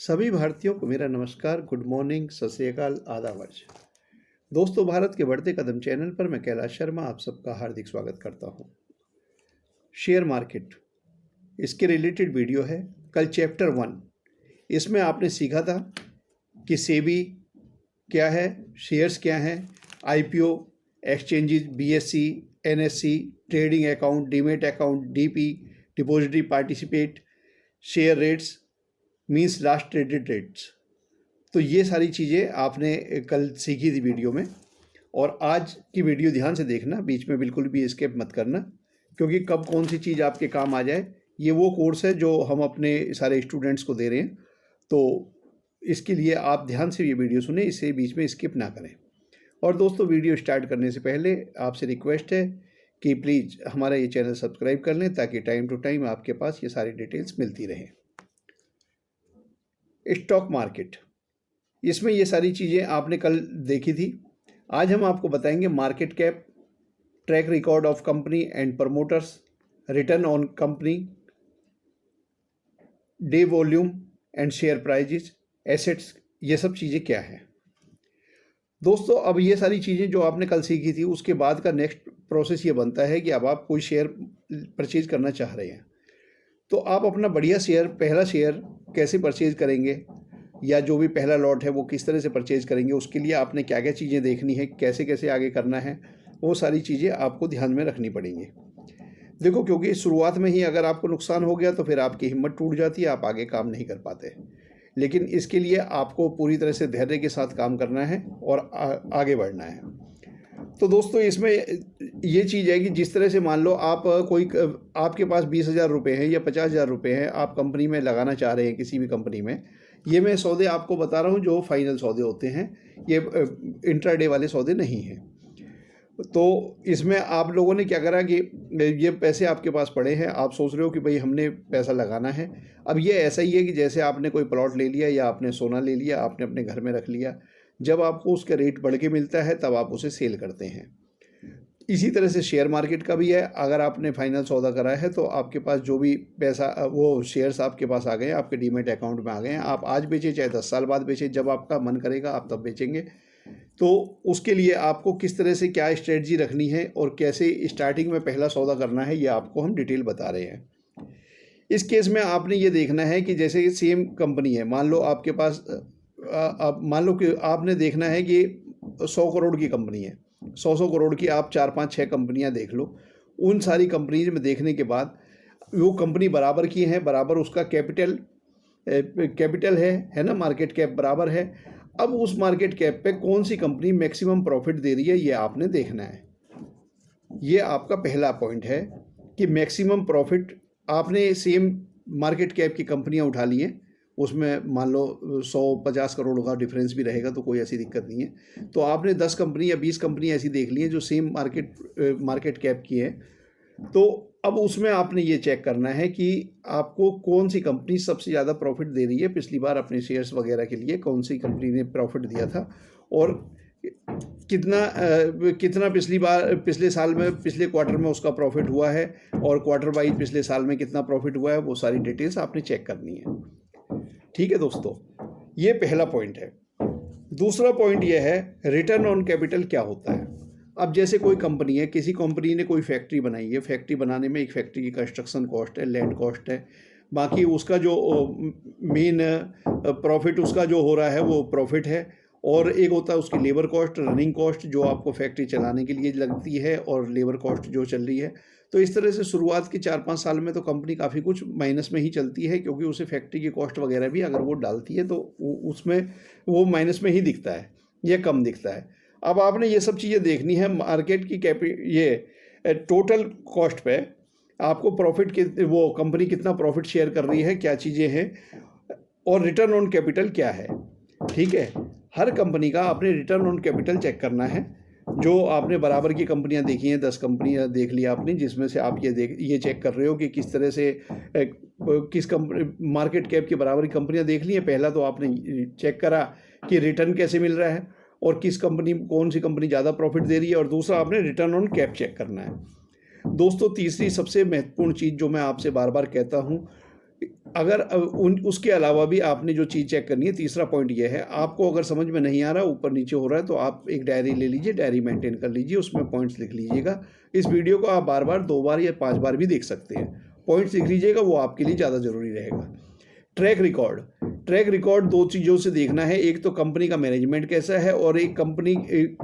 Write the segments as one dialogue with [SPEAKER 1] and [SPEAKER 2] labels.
[SPEAKER 1] सभी भारतीयों को मेरा नमस्कार, गुड मॉर्निंग, सत श्री अकाल, आदाब। दोस्तों, भारत के बढ़ते कदम चैनल पर मैं कैलाश शर्मा आप सबका हार्दिक स्वागत करता हूं। शेयर मार्केट, इसके रिलेटेड वीडियो है। कल चैप्टर 1 इसमें आपने सीखा था कि सेबी क्या है, शेयर्स क्या हैं, IPO, exchanges, BSc, NSC, trading account, demat account, DP, depository participate, share rates means last traded rates. तो ये सारी चीज़ें आपने कल सीखी थी वीडियो में, और आज की वीडियो ध्यान से देखना, बीच में बिल्कुल भी स्किप मत करना, क्योंकि कब कौन सी चीज़ आपके काम आ जाए। ये वो कोर्स है जो हम अपने सारे स्टूडेंट्स को दे रहे हैं, तो इसके लिए आप ध्यान से ये वीडियो सुने, इसे बीच में स्किप ना करें। और दोस्तों, वीडियो स्टार्ट करने से पहले आपसे रिक्वेस्ट है कि प्लीज़ हमारा ये चैनल सब्सक्राइब कर लें, ताकि टाइम टू टाइम आपके पास ये सारी डिटेल्स मिलती रहें। स्टॉक मार्केट, इसमें ये सारी चीज़ें आपने कल देखी थी। आज हम आपको बताएंगे market cap, track record of company and promoters, return on company, day volume and share prices, assets, ये सब चीज़ें क्या हैं। दोस्तों, अब ये सारी चीज़ें जो आपने कल सीखी थी, उसके बाद का नेक्स्ट प्रोसेस ये बनता है कि अब आप कोई शेयर परचेज करना चाह रहे हैं, तो आप अपना बढ़िया शेयर, पहला शेयर कैसे परचेज करेंगे, या जो भी पहला लॉट है वो किस तरह से परचेज करेंगे, उसके लिए आपने क्या क्या चीज़ें देखनी है, कैसे कैसे आगे करना है, वो सारी चीज़ें आपको ध्यान में रखनी पड़ेंगी। देखो, क्योंकि शुरुआत में ही अगर आपको नुकसान हो गया तो फिर आपकी हिम्मत टूट जाती है, आप आगे काम नहीं कर पाते। लेकिन इसके लिए आपको पूरी तरह से धैर्य के साथ काम करना है और आगे बढ़ना है। तो दोस्तों, इसमें ये चीज़ है कि जिस तरह से मान लो आप आपके पास 20,000 रुपये हैं या 50,000 रुपये हैं, आप कंपनी में लगाना चाह रहे हैं, किसी भी कंपनी में। ये मैं सौदे आपको बता रहा हूँ जो फाइनल सौदे होते हैं, ये इंट्राडे वाले सौदे नहीं हैं। तो इसमें आप लोगों ने क्या करा कि ये पैसे आपके पास पड़े हैं, आप सोच रहे हो कि भाई हमने पैसा लगाना है। अब ये ऐसा ही है कि जैसे आपने कोई प्लॉट ले लिया या आपने सोना ले लिया, आपने अपने घर में रख लिया, जब आपको उसका रेट बढ़ के मिलता है तब आप उसे सेल करते हैं। इसी तरह से शेयर मार्केट का भी है। अगर आपने फाइनल सौदा करा है तो आपके पास जो भी पैसा, वो शेयर्स आपके पास आ गए, आपके डीमेट अकाउंट में आ गए हैं, आप आज बेचें चाहे 10 साल बाद बेचें, जब आपका मन करेगा आप तब बेचेंगे। तो उसके लिए आपको किस तरह से क्या स्ट्रेटजी रखनी है और कैसे स्टार्टिंग में पहला सौदा करना है, ये आपको हम डिटेल बता रहे हैं। इस केस में आपने ये देखना है कि जैसे सेम कंपनी है, मान लो आपके पास मान लो कि आपने देखना है कि 100 करोड़ की कंपनी है, 100 करोड़ की आप 4, 5, 6 कंपनियां देख लो। उन सारी कंपनीज में देखने के बाद वो कंपनी बराबर की है, बराबर उसका कैपिटल है ना, मार्केट कैप बराबर है। अब उस मार्केट कैप पे कौन सी कंपनी मैक्सिमम प्रॉफिट दे रही है, ये आपने देखना है। ये आपका पहला पॉइंट है कि मैक्सिमम प्रॉफिट। आपने सेम मार्केट कैप की कंपनियां उठा ली हैं, उसमें मान लो 150 करोड़ का डिफरेंस भी रहेगा तो कोई ऐसी दिक्कत नहीं है। तो आपने 10 कंपनी या 20 कंपनी ऐसी देख ली हैं जो सेम मार्केट कैप की है। तो अब उसमें आपने ये चेक करना है कि आपको कौन सी कंपनी सबसे ज़्यादा प्रॉफिट दे रही है। पिछली बार अपने शेयर्स वगैरह के लिए कौन सी कंपनी ने प्रॉफिट दिया था, और कितना पिछले साल में, पिछले क्वार्टर में उसका प्रॉफिट हुआ है, और क्वार्टर वाइज पिछले साल में कितना प्रॉफिट हुआ है, वो सारी डिटेल्स आपने चेक करनी है। ठीक है दोस्तों, ये पहला पॉइंट है। दूसरा पॉइंट ये है रिटर्न ऑन कैपिटल क्या होता है। अब जैसे कोई कंपनी है, किसी कंपनी ने कोई फैक्ट्री बनाई है, फैक्ट्री बनाने में एक फैक्ट्री की कंस्ट्रक्शन कॉस्ट है, लैंड कॉस्ट है, बाकी उसका जो मेन प्रॉफिट उसका जो हो रहा है वो प्रॉफिट है, और एक होता है उसकी लेबर कॉस्ट, रनिंग कॉस्ट, जो आपको फैक्ट्री चलाने के लिए लगती है, और लेबर कॉस्ट जो चल रही है। तो इस तरह से शुरुआत के 4-5 साल में तो कंपनी काफ़ी कुछ माइनस में ही चलती है, क्योंकि उसे फैक्ट्री की कॉस्ट वगैरह भी अगर वो डालती है तो उसमें वो माइनस में ही दिखता है या कम दिखता है। अब आपने ये सब चीज़ें देखनी है मार्केट की ये टोटल कॉस्ट पे आपको प्रॉफिट के, वो कंपनी कितना प्रॉफिट शेयर कर रही है, क्या चीज़ें हैं, और रिटर्न ऑन कैपिटल क्या है। ठीक है, हर कंपनी का आपने रिटर्न ऑन कैपिटल चेक करना है। जो आपने बराबर की कंपनियां देखी हैं, 10 कंपनियां देख ली आपने, जिसमें से आप ये चेक कर रहे हो कि किस तरह से किस कंपनी मार्केट कैप की बराबर की कंपनियां देख ली हैं। पहला तो आपने चेक करा कि रिटर्न कैसे मिल रहा है और कौन सी कंपनी ज़्यादा प्रॉफिट दे रही है, और दूसरा आपने रिटर्न ऑन कैप चेक करना है। दोस्तों, तीसरी सबसे महत्वपूर्ण चीज़ जो मैं आपसे बार बार कहता हूँ, अगर उसके अलावा भी आपने जो चीज़ चेक करनी है, तीसरा पॉइंट ये है, आपको अगर समझ में नहीं आ रहा, ऊपर नीचे हो रहा है, तो आप एक डायरी ले लीजिए, डायरी मेंटेन कर लीजिए, उसमें पॉइंट्स लिख लीजिएगा। इस वीडियो को आप बार बार 2 बार या 5 बार भी देख सकते हैं। पॉइंट्स लिख लीजिएगा, वो आपके लिए ज़्यादा ज़रूरी रहेगा। ट्रैक रिकॉर्ड 2 चीज़ों से देखना है, एक तो कंपनी का मैनेजमेंट कैसा है और एक कंपनी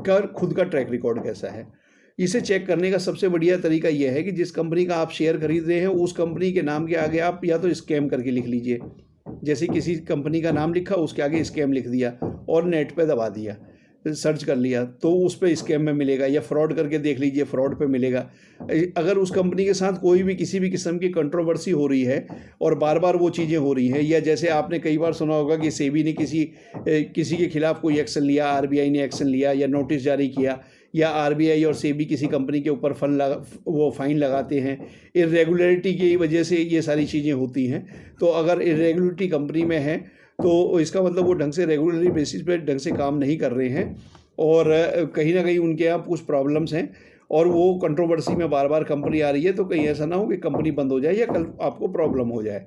[SPEAKER 1] का खुद का ट्रैक रिकॉर्ड कैसा है। इसे चेक करने का सबसे बढ़िया तरीका यह है कि जिस कंपनी का आप शेयर खरीद रहे हैं, उस कंपनी के नाम के आगे आप या तो स्कैम करके लिख लीजिए। जैसे किसी कंपनी का नाम लिखा, उसके आगे स्कैम लिख दिया और नेट पे दबा दिया, सर्च कर लिया, तो उस पे स्कैम में मिलेगा, या फ्रॉड करके देख लीजिए, फ्रॉड पे मिलेगा। अगर उस कंपनी के साथ कोई भी किसी भी किस्म की कंट्रोवर्सी हो रही है और बार बार वो चीज़ें हो रही हैं, या जैसे आपने कई बार सुना होगा कि सेबी ने किसी के खिलाफ कोई एक्शन लिया, आरबीआई ने एक्शन लिया या नोटिस जारी किया, या आरबीआई और सेबी किसी कंपनी के ऊपर फाइन लगाते हैं। इरेगुलरिटी की वजह से ये सारी चीज़ें होती हैं। तो अगर इरेगुलरिटी कंपनी में है तो इसका मतलब वो ढंग से रेगुलरली बेसिस पे ढंग से काम नहीं कर रहे हैं, और कहीं ना कहीं उनके यहाँ कुछ प्रॉब्लम्स हैं, और वो कंट्रोवर्सी में बार बार कंपनी आ रही है, तो कहीं ऐसा ना हो कि कंपनी बंद हो जाए या कल आपको प्रॉब्लम हो जाए।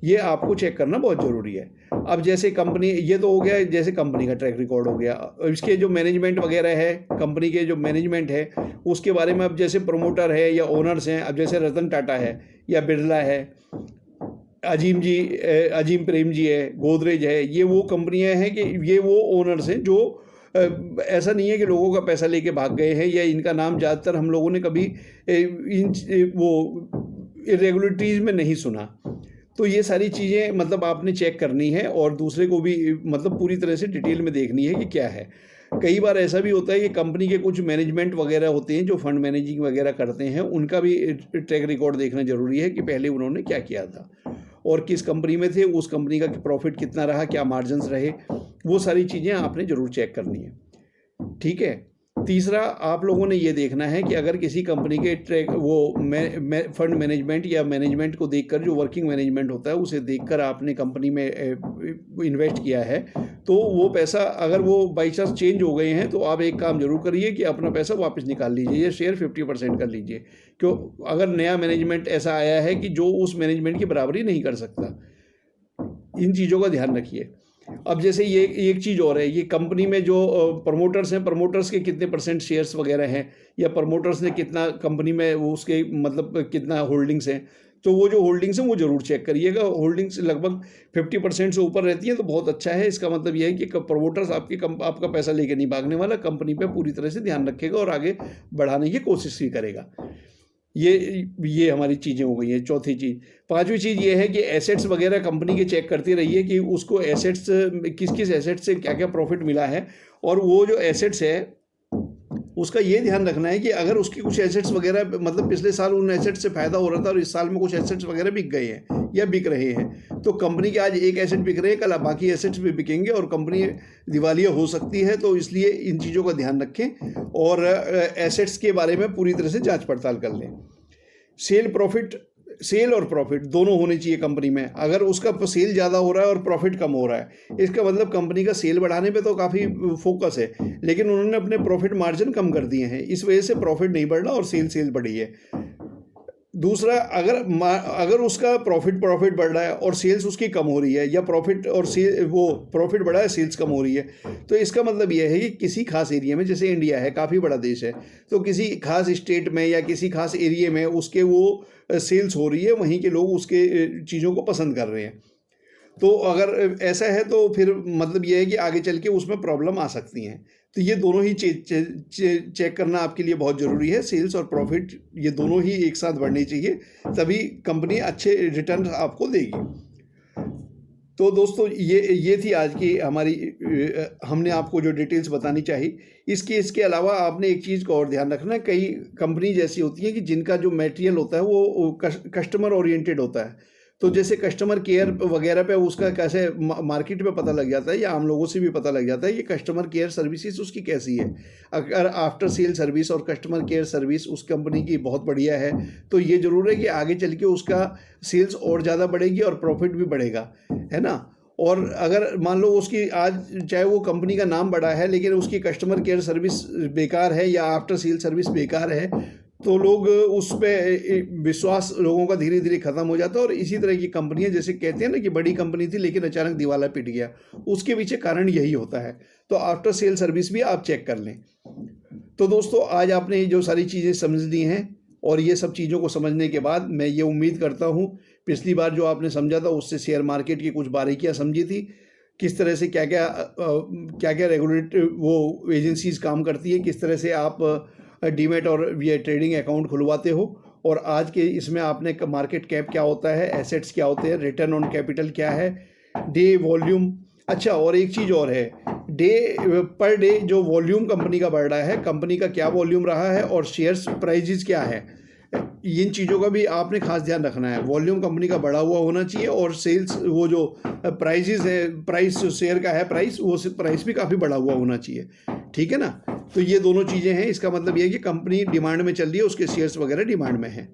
[SPEAKER 1] ये आपको चेक करना बहुत ज़रूरी है। अब जैसे कंपनी, ये तो हो गया जैसे कंपनी का ट्रैक रिकॉर्ड हो गया, इसके जो मैनेजमेंट वगैरह है, कंपनी के जो मैनेजमेंट है उसके बारे में, अब जैसे प्रमोटर है या ओनर्स हैं, अब जैसे रतन टाटा है या बिरला है, अजीम प्रेम जी है, गोदरेज है, ये वो कंपनियां हैं कि ये वो ओनर्स हैं जो ऐसा नहीं है कि लोगों का पैसा लेके भाग गए हैं, या इनका नाम ज़्यादातर हम लोगों ने कभी वो इरेगुलरिटीज़ में नहीं सुना। तो ये सारी चीज़ें मतलब आपने चेक करनी है, और दूसरे को भी मतलब पूरी तरह से डिटेल में देखनी है कि क्या है। कई बार ऐसा भी होता है कि कंपनी के कुछ मैनेजमेंट वगैरह होते हैं जो फंड मैनेजिंग वगैरह करते हैं, उनका भी ट्रैक रिकॉर्ड देखना ज़रूरी है कि पहले उन्होंने क्या किया था और किस कंपनी में थे, उस कंपनी का प्रॉफिट कितना रहा, क्या मार्जिन्स रहे, वो सारी चीज़ें आपने ज़रूर चेक करनी है। ठीक है। तीसरा, आप लोगों ने ये देखना है कि अगर किसी कंपनी के ट्रैक फंड मैनेजमेंट या मैनेजमेंट को देखकर, जो वर्किंग मैनेजमेंट होता है उसे देखकर आपने कंपनी में इन्वेस्ट किया है, तो वो पैसा अगर वो बाई चांस चेंज हो गए हैं, तो आप एक काम जरूर करिए कि अपना पैसा वापस निकाल लीजिए, या शेयर 50% कर लीजिए। क्यों? अगर नया मैनेजमेंट ऐसा आया है कि जो उस मैनेजमेंट की बराबरी नहीं कर सकता, इन चीज़ों का ध्यान रखिए। अब जैसे ये एक चीज़ और है, ये कंपनी में जो प्रमोटर्स हैं, प्रमोटर्स के कितने % शेयर्स वगैरह हैं, या प्रमोटर्स ने कितना कंपनी में उसके मतलब कितना होल्डिंग्स हैं, तो वो जो होल्डिंग्स हैं वो जरूर चेक करिएगा। होल्डिंग्स लगभग 50% से ऊपर रहती हैं तो बहुत अच्छा है। इसका मतलब ये है कि प्रमोटर्स आपका पैसा लेके नहीं भागने वाला, कंपनी पे पूरी तरह से ध्यान रखेगा और आगे बढ़ाने की कोशिश भी करेगा। ये हमारी चीज़ें हो गई हैं। चौथी चीज़, पांचवी चीज़ ये है कि एसेट्स वगैरह कंपनी के चेक करते रहिए कि उसको एसेट्स, किस एसेट्स से क्या क्या प्रॉफिट मिला है, और वो जो एसेट्स है उसका ये ध्यान रखना है कि अगर उसकी कुछ एसेट्स वगैरह मतलब पिछले साल उन एसेट्स से फायदा हो रहा था और इस साल में कुछ एसेट्स वगैरह बिक गए हैं या बिक रहे हैं, तो कंपनी के आज एक एसेट बिक रहे हैं, कल बाकी एसेट्स भी बिकेंगे और कंपनी दिवालिया हो सकती है। तो इसलिए इन चीज़ों का ध्यान रखें और एसेट्स के बारे में पूरी तरह से जांच पड़ताल कर लें। सेल और प्रॉफिट दोनों होने चाहिए कंपनी में। अगर उसका सेल ज़्यादा हो रहा है और प्रॉफिट कम हो रहा है, इसका मतलब कंपनी का सेल बढ़ाने पे तो काफ़ी फोकस है, लेकिन उन्होंने अपने प्रॉफिट मार्जिन कम कर दिए हैं, इस वजह से प्रॉफिट नहीं बढ़ रहा और सेल बढ़ी है। दूसरा, अगर उसका प्रॉफिट बढ़ रहा है और सेल्स उसकी कम हो रही है, या प्रॉफिट बढ़ा है सेल्स कम हो रही है, तो इसका मतलब यह है कि किसी खास एरिया में, जैसे इंडिया है काफ़ी बड़ा देश है, तो किसी खास स्टेट में या किसी खास एरिया में उसके वो सेल्स हो रही है, वहीं के लोग उसके चीज़ों को पसंद कर रहे हैं। तो अगर ऐसा है तो फिर मतलब यह है कि आगे चल के उसमें प्रॉब्लम आ सकती हैं। तो ये दोनों ही चेक करना आपके लिए बहुत ज़रूरी है। सेल्स और प्रॉफिट ये दोनों ही एक साथ बढ़ने चाहिए, तभी कंपनी अच्छे रिटर्न आपको देगी। तो दोस्तों, ये थी आज की हमारी हमने आपको जो डिटेल्स बतानी चाहिए। इसके अलावा आपने एक चीज़ को और ध्यान रखना, कई कंपनी जैसी होती हैं कि जिनका जो मटेरियल होता है वो कस्टमर ओरिएंटेड होता है। तो जैसे कस्टमर केयर वगैरह पे उसका कैसे मार्केट में पता लग जाता है, या आम लोगों से भी पता लग जाता है कि कस्टमर केयर सर्विसेज उसकी कैसी है। अगर आफ्टर सेल सर्विस और कस्टमर केयर सर्विस उस कंपनी की बहुत बढ़िया है, तो ये ज़रूर है कि आगे चल के उसका सेल्स और ज़्यादा बढ़ेगी और प्रॉफिट भी बढ़ेगा, है ना। और अगर मान लो उसकी आज चाहे वो कंपनी का नाम बड़ा है लेकिन उसकी कस्टमर केयर सर्विस बेकार है या आफ्टर सेल सर्विस बेकार है, तो लोग उस पे विश्वास लोगों का धीरे धीरे ख़त्म हो जाता है। और इसी तरह की कंपनियां, जैसे कहते हैं ना कि बड़ी कंपनी थी लेकिन अचानक दिवाला पिट गया, उसके पीछे कारण यही होता है। तो आफ्टर सेल सर्विस भी आप चेक कर लें। तो दोस्तों, आज आपने जो सारी चीज़ें समझ ली हैं, और ये सब चीज़ों को समझने के बाद मैं ये उम्मीद करता हूँ पिछली बार जो आपने समझा था उससे शेयर मार्केट की कुछ बारीकियाँ समझी थी, किस तरह से क्या क्या रेगुलेटरी वो एजेंसीज काम करती है, किस तरह से आप डीमैट और ये ट्रेडिंग अकाउंट खुलवाते हो, और आज के इसमें आपने मार्केट कैप क्या होता है, एसेट्स क्या होते हैं, रिटर्न ऑन कैपिटल क्या है, डे वॉल्यूम। अच्छा, और एक चीज़ और है, पर डे जो वॉल्यूम कंपनी का बढ़ रहा है, कंपनी का क्या वॉल्यूम रहा है, और शेयर्स प्राइजेज क्या है, इन चीज़ों का भी आपने खास ध्यान रखना है। वॉल्यूम कंपनी का बढ़ा हुआ होना चाहिए, और सेल्स वो जो प्राइजेज है, प्राइस शेयर का है प्राइस, वो प्राइस भी काफ़ी बढ़ा हुआ होना चाहिए। ठीक है ना। तो ये दोनों चीज़ें हैं। इसका मतलब ये है कि कंपनी डिमांड में चल रही है, उसके शेयर्स वगैरह डिमांड में हैं।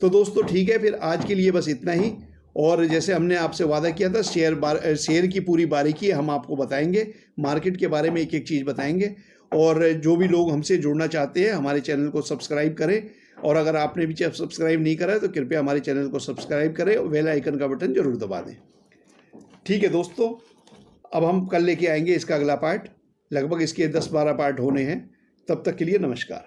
[SPEAKER 1] तो दोस्तों ठीक है, फिर आज के लिए बस इतना ही। और जैसे हमने आपसे वादा किया था, शेयर की पूरी बारीकी हम आपको बताएंगे, मार्केट के बारे में एक एक चीज़ बताएंगे। और जो भी लोग हमसे जुड़ना चाहते हैं, हमारे चैनल को सब्सक्राइब करें। और अगर आपने भी सब्सक्राइब नहीं करा है तो कृपया हमारे चैनल को सब्सक्राइब करें, बेल आइकन का बटन जरूर दबा दें। ठीक है दोस्तों, अब हम कल लेके आएंगे इसका अगला पार्ट। लगभग इसके 10-12 पार्ट होने हैं। तब तक के लिए नमस्कार।